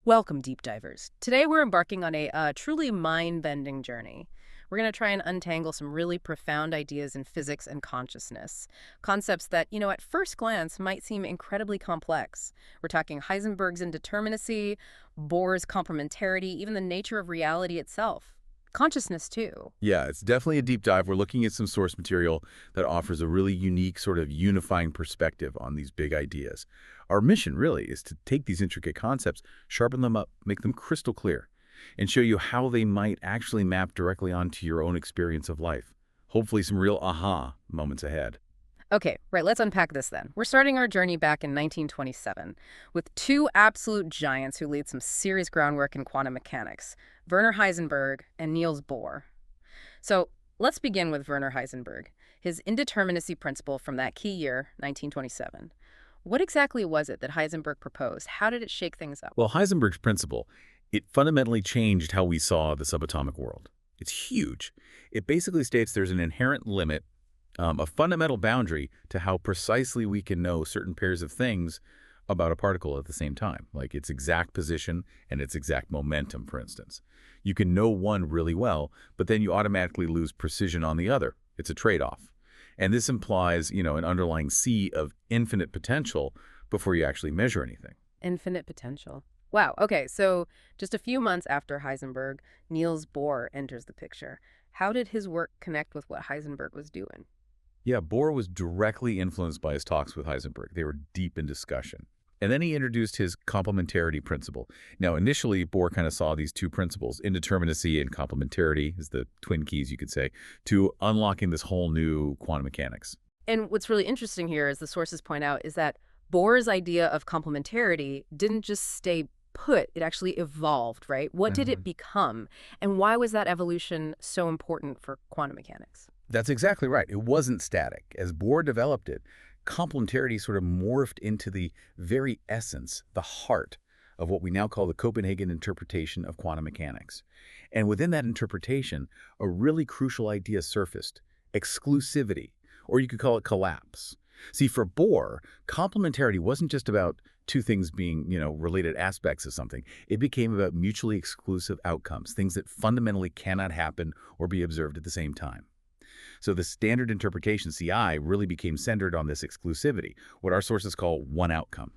Welcome, deep divers. Today we're embarking on a truly mind-bending journey. We're going to try and untangle some really profound ideas in physics and consciousness. Concepts that, at first glance might seem incredibly complex. We're talking Heisenberg's indeterminacy, Bohr's complementarity, even the nature of reality itself. Consciousness, too. Yeah, it's definitely a deep dive. We're looking at some source material that offers a really unique sort of unifying perspective on these big ideas. Our mission really is to take these intricate concepts, sharpen them up, make them crystal clear, and show you how they might actually map directly onto your own experience of life. Hopefully some real aha moments ahead. Okay, right, let's unpack this then. We're starting our journey back in 1927 with two absolute giants who laid some serious groundwork in quantum mechanics, Werner Heisenberg and Niels Bohr. So let's begin with Werner Heisenberg, his indeterminacy principle from that key year, 1927. What exactly was it that Heisenberg proposed? How did it shake things up? Well, Heisenberg's principle, it fundamentally changed how we saw the subatomic world. It's huge. It basically states there's an inherent limit, a fundamental boundary to how precisely we can know certain pairs of things about a particle at the same time, like its exact position and its exact momentum, for instance. You can know one really well, but then you automatically lose precision on the other. It's a trade-off. And this implies, an underlying sea of infinite potential before you actually measure anything. Infinite potential. Wow, okay, so just a few months after Heisenberg, Niels Bohr enters the picture. How did his work connect with what Heisenberg was doing? Yeah, Bohr was directly influenced by his talks with Heisenberg. They were deep in discussion. And then he introduced his complementarity principle. Now, initially, Bohr kind of saw these two principles, indeterminacy and complementarity, as the twin keys, you could say, to unlocking this whole new quantum mechanics. And what's really interesting here, as the sources point out, is that Bohr's idea of complementarity didn't just stay put, it actually evolved, right? What did it become? And why was that evolution so important for quantum mechanics? That's exactly right. It wasn't static. As Bohr developed it, complementarity sort of morphed into the very essence, the heart of what we now call the Copenhagen interpretation of quantum mechanics. And within that interpretation, a really crucial idea surfaced, exclusivity, or you could call it collapse. See, for Bohr, complementarity wasn't just about two things being, related aspects of something. It became about mutually exclusive outcomes, things that fundamentally cannot happen or be observed at the same time. So the standard interpretation, CI, really became centered on this exclusivity, what our sources call one outcome.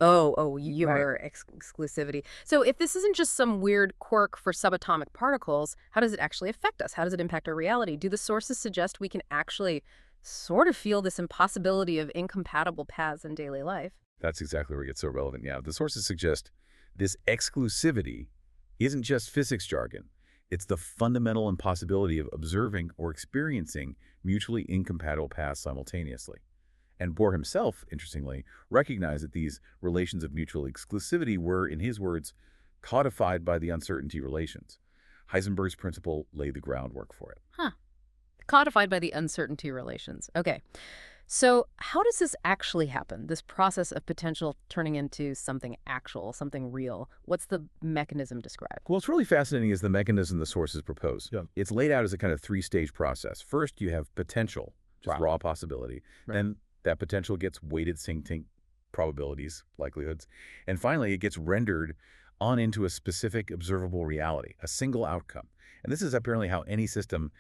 Your exclusivity. So if this isn't just some weird quirk for subatomic particles, how does it actually affect us? How does it impact our reality? Do the sources suggest we can actually sort of feel this impossibility of incompatible paths in daily life? That's exactly where it gets so relevant. Yeah, the sources suggest this exclusivity isn't just physics jargon. It's the fundamental impossibility of observing or experiencing mutually incompatible paths simultaneously. And Bohr himself, interestingly, recognized that these relations of mutual exclusivity were, in his words, codified by the uncertainty relations. Heisenberg's principle laid the groundwork for it. Huh. Codified by the uncertainty relations. Okay. So how does this actually happen, this process of potential turning into something actual, something real? What's the mechanism described? Well, what's really fascinating is the mechanism the sources propose. Yeah. It's laid out as a kind of three-stage process. First, you have potential, just raw possibility. Right. Then that potential gets weighted sync probabilities, likelihoods. And finally, it gets rendered on into a specific observable reality, a single outcome. And this is apparently how any system,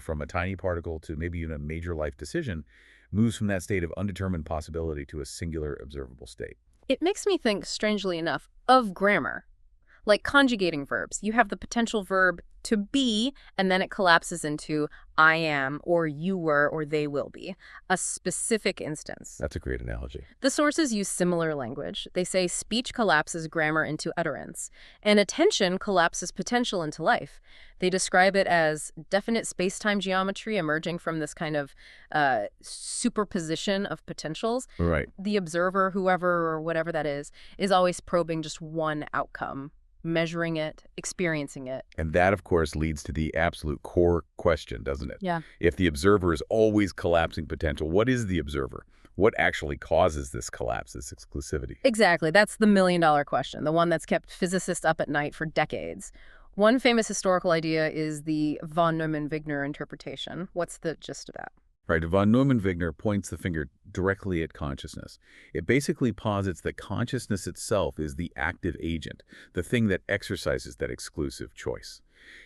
from a tiny particle to maybe even a major life decision, moves from that state of undetermined possibility to a singular observable state. It makes me think, strangely enough, of grammar. Like conjugating verbs. You have the potential verb to be, and then it collapses into I am, or you were, or they will be. A specific instance. That's a great analogy. The sources use similar language. They say speech collapses grammar into utterance, and attention collapses potential into life. They describe it as definite space-time geometry emerging from this kind of superposition of potentials. Right. The observer, whoever or whatever that is always probing just one outcome, measuring it, experiencing it. And that, of course, leads to the absolute core question, doesn't it? Yeah. If the observer is always collapsing potential, what is the observer? What actually causes this collapse, this exclusivity? Exactly. That's the million-dollar question, the one that's kept physicists up at night for decades. One famous historical idea is the von Neumann-Wigner interpretation. What's the gist of that? Right, von Neumann-Wigner points the finger directly at consciousness. It basically posits that consciousness itself is the active agent, the thing that exercises that exclusive choice.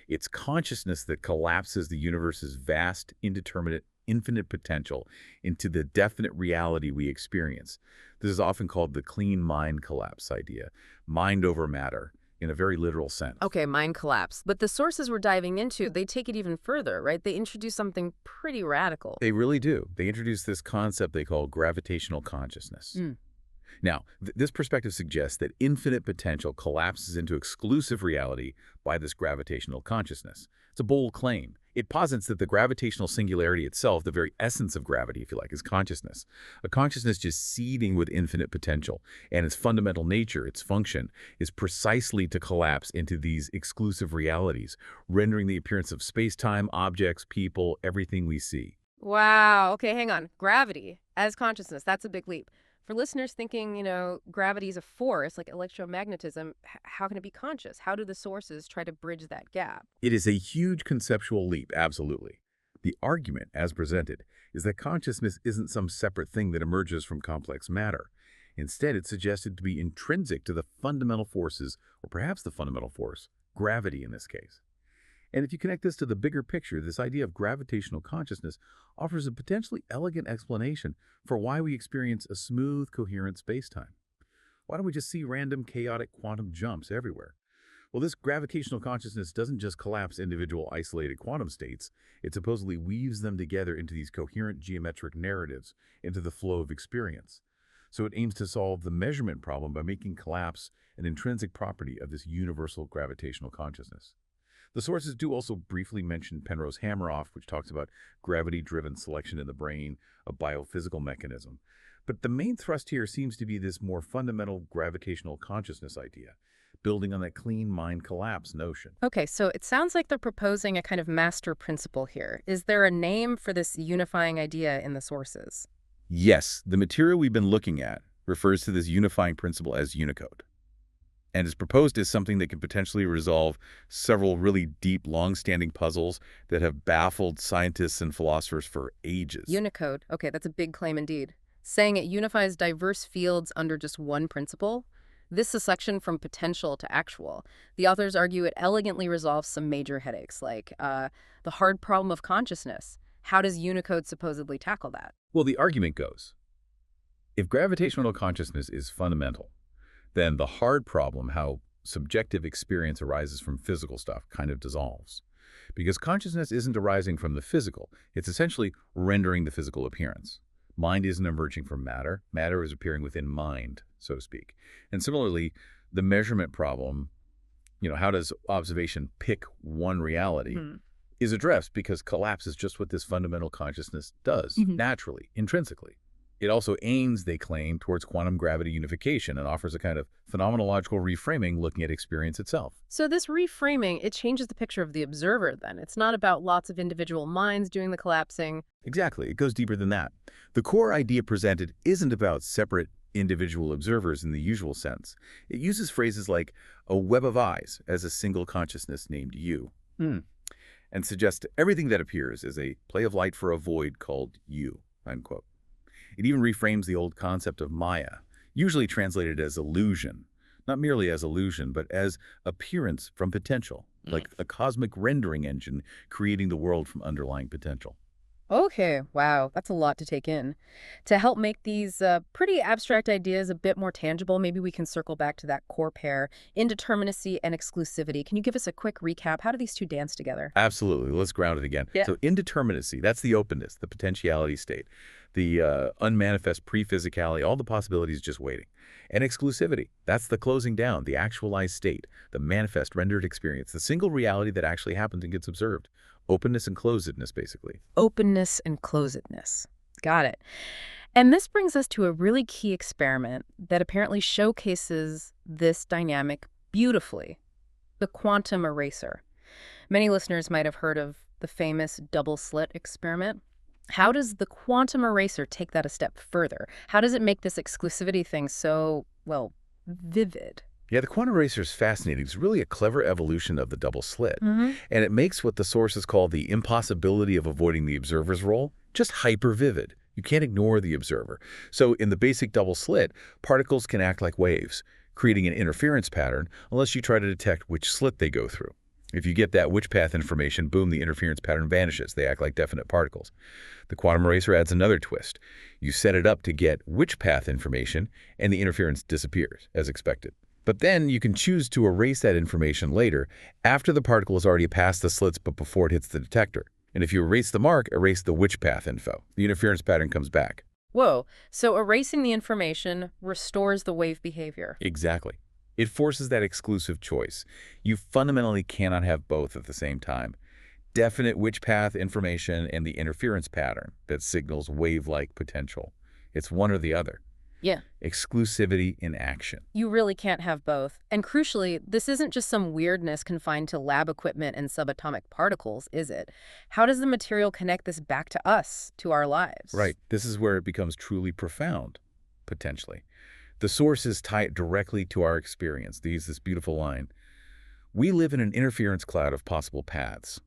It's consciousness that collapses the universe's vast, indeterminate, infinite potential into the definite reality we experience. This is often called the clean mind collapse idea, mind over matter, in a very literal sense. Okay, mind collapse. But the sources we're diving into, they take it even further, right? They introduce something pretty radical. They really do. They introduce this concept they call gravitational consciousness. Mm. Now, this perspective suggests that infinite potential collapses into exclusive reality by this gravitational consciousness. It's a bold claim. It posits that the gravitational singularity itself, the very essence of gravity, if you like, is consciousness. A consciousness just seething with infinite potential, and its fundamental nature, its function, is precisely to collapse into these exclusive realities, rendering the appearance of space-time, objects, people, everything we see. Wow. Okay, hang on. Gravity as consciousness, that's a big leap. For listeners thinking, gravity is a force like electromagnetism, how can it be conscious? How do the sources try to bridge that gap? It is a huge conceptual leap, absolutely. The argument, as presented, is that consciousness isn't some separate thing that emerges from complex matter. Instead, it's suggested to be intrinsic to the fundamental forces, or perhaps the fundamental force, gravity in this case. And if you connect this to the bigger picture, this idea of gravitational consciousness offers a potentially elegant explanation for why we experience a smooth, coherent spacetime. Why don't we just see random, chaotic quantum jumps everywhere? Well, this gravitational consciousness doesn't just collapse individual isolated quantum states, it supposedly weaves them together into these coherent geometric narratives, into the flow of experience. So it aims to solve the measurement problem by making collapse an intrinsic property of this universal gravitational consciousness. The sources do also briefly mention Penrose Hameroff, which talks about gravity-driven selection in the brain, a biophysical mechanism. But the main thrust here seems to be this more fundamental gravitational consciousness idea, building on that clean mind collapse notion. Okay, so it sounds like they're proposing a kind of master principle here. Is there a name for this unifying idea in the sources? Yes, the material we've been looking at refers to this unifying principle as Unicode, and is proposed as something that can potentially resolve several really deep, long-standing puzzles that have baffled scientists and philosophers for ages. Unicode. Okay, that's a big claim indeed. Saying it unifies diverse fields under just one principle? This is a section from potential to actual. The authors argue it elegantly resolves some major headaches, like the hard problem of consciousness. How does Unicode supposedly tackle that? Well, the argument goes, if gravitational consciousness is fundamental, then the hard problem, how subjective experience arises from physical stuff, kind of dissolves. Because consciousness isn't arising from the physical, it's essentially rendering the physical appearance. Mind isn't emerging from matter, matter is appearing within mind, so to speak. And similarly, the measurement problem, how does observation pick one reality, is addressed because collapse is just what this fundamental consciousness does, naturally, intrinsically. It also aims, they claim, towards quantum gravity unification and offers a kind of phenomenological reframing looking at experience itself. So this reframing, it changes the picture of the observer then. It's not about lots of individual minds doing the collapsing. Exactly. It goes deeper than that. The core idea presented isn't about separate individual observers in the usual sense. It uses phrases like a web of eyes as a single consciousness named you, and suggests everything that appears is a play of light for a void called you, unquote. It even reframes the old concept of Maya, usually translated as illusion, not merely as illusion, but as appearance from potential, like a cosmic rendering engine creating the world from underlying potential. Okay, wow, that's a lot to take in. To help make these pretty abstract ideas a bit more tangible, maybe we can circle back to that core pair, indeterminacy and exclusivity. Can you give us a quick recap? How do these two dance together? Absolutely. Let's ground it again. Yeah. So indeterminacy, that's the openness, the potentiality state, the unmanifest pre-physicality, all the possibilities just waiting. And exclusivity, that's the closing down, the actualized state, the manifest rendered experience, the single reality that actually happens and gets observed. Openness and closedness, basically. Openness and closedness. Got it. And this brings us to a really key experiment that apparently showcases this dynamic beautifully, the quantum eraser. Many listeners might have heard of the famous double slit experiment. How does the quantum eraser take that a step further? How does it make this exclusivity thing so, well, vivid? Yeah, the quantum eraser is fascinating. It's really a clever evolution of the double slit. Mm-hmm. And it makes what the sources call the impossibility of avoiding the observer's role just hyper-vivid. You can't ignore the observer. So in the basic double slit, particles can act like waves, creating an interference pattern unless you try to detect which slit they go through. If you get that which path information, boom, the interference pattern vanishes. They act like definite particles. The quantum eraser adds another twist. You set it up to get which path information, and the interference disappears, as expected. But then you can choose to erase that information later, after the particle has already passed the slits but before it hits the detector. And if you erase the mark, erase the which path info. The interference pattern comes back. Whoa, so erasing the information restores the wave behavior. Exactly. It forces that exclusive choice. You fundamentally cannot have both at the same time. Definite which path information and the interference pattern that signals wave-like potential. It's one or the other. Yeah. Exclusivity in action. You really can't have both. And crucially, this isn't just some weirdness confined to lab equipment and subatomic particles, is it? How does the material connect this back to us, to our lives? Right. This is where it becomes truly profound, potentially. The sources tie it directly to our experience. They use this beautiful line. We live in an interference cloud of possible paths,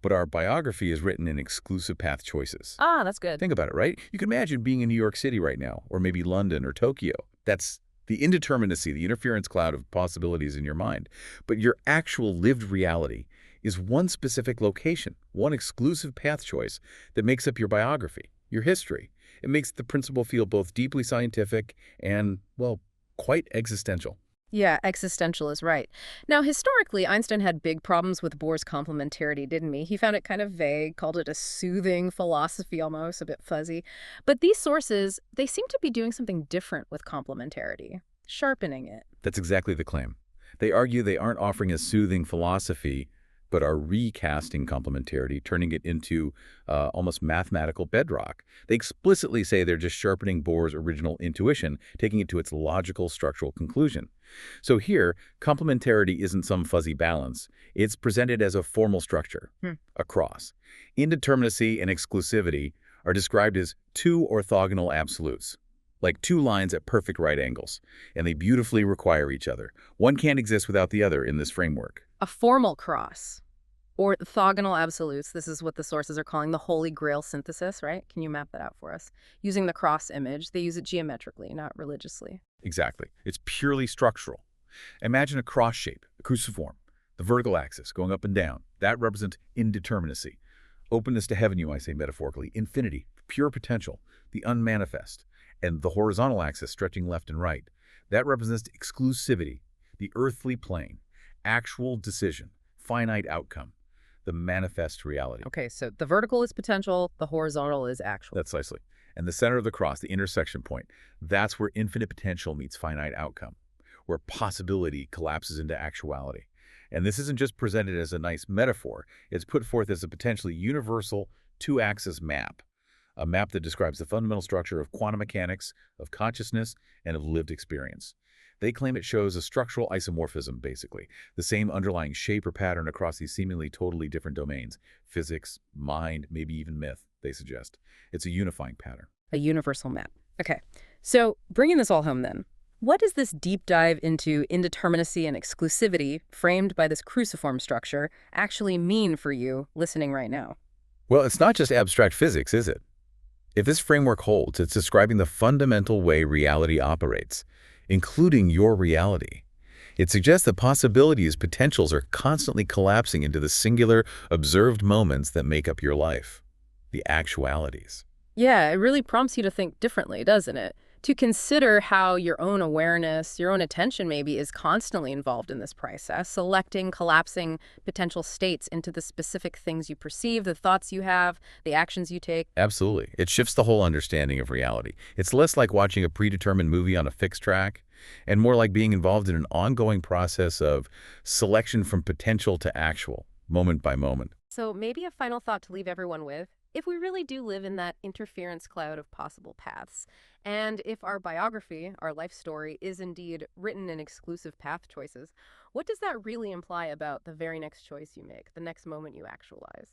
but our biography is written in exclusive path choices. Ah, that's good. Think about it, right? You can imagine being in New York City right now, or maybe London or Tokyo. That's the indeterminacy, the interference cloud of possibilities in your mind. But your actual lived reality is one specific location, one exclusive path choice that makes up your biography, your history. It makes the principle feel both deeply scientific and, well, quite existential. Yeah, existential is right. Now, historically, Einstein had big problems with Bohr's complementarity, didn't he? He found it kind of vague, called it a soothing philosophy almost, a bit fuzzy. But these sources, they seem to be doing something different with complementarity, sharpening it. That's exactly the claim. They argue they aren't offering a soothing philosophy, but are recasting complementarity, turning it into almost mathematical bedrock. They explicitly say they're just sharpening Bohr's original intuition, taking it to its logical structural conclusion. So here, complementarity isn't some fuzzy balance. It's presented as a formal structure, a cross. Indeterminacy and exclusivity are described as two orthogonal absolutes, like two lines at perfect right angles, and they beautifully require each other. One can't exist without the other in this framework. A formal cross. Orthogonal absolutes, this is what the sources are calling the Holy Grail synthesis, right? Can you map that out for us? Using the cross image, they use it geometrically, not religiously. Exactly. It's purely structural. Imagine a cross shape, a cruciform, the vertical axis going up and down. That represents indeterminacy. Openness to heaven, you might say metaphorically. Infinity, pure potential, the unmanifest. And the horizontal axis stretching left and right. That represents exclusivity, the earthly plane, actual decision, finite outcome, the manifest reality. Okay, so the vertical is potential, the horizontal is actual. That's precisely. And the center of the cross, the intersection point, that's where infinite potential meets finite outcome, where possibility collapses into actuality. And this isn't just presented as a nice metaphor. It's put forth as a potentially universal two-axis map, a map that describes the fundamental structure of quantum mechanics, of consciousness, and of lived experience. They claim it shows a structural isomorphism, basically, the same underlying shape or pattern across these seemingly totally different domains, physics, mind, maybe even myth, they suggest. It's a unifying pattern. A universal map. Okay, so bringing this all home then, what does this deep dive into indeterminacy and exclusivity, framed by this cruciform structure, actually mean for you listening right now? Well, it's not just abstract physics, is it? If this framework holds, it's describing the fundamental way reality operates, including your reality. It suggests that possibilities, potentials are constantly collapsing into the singular, observed moments that make up your life, the actualities. Yeah, it really prompts you to think differently, doesn't it? To consider how your own awareness, your own attention maybe, is constantly involved in this process, selecting, collapsing potential states into the specific things you perceive, the thoughts you have, the actions you take. Absolutely. It shifts the whole understanding of reality. It's less like watching a predetermined movie on a fixed track, and more like being involved in an ongoing process of selection from potential to actual, moment by moment. So maybe a final thought to leave everyone with. If we really do live in that interference cloud of possible paths, and if our biography, our life story, is indeed written in exclusive path choices, what does that really imply about the very next choice you make, the next moment you actualize?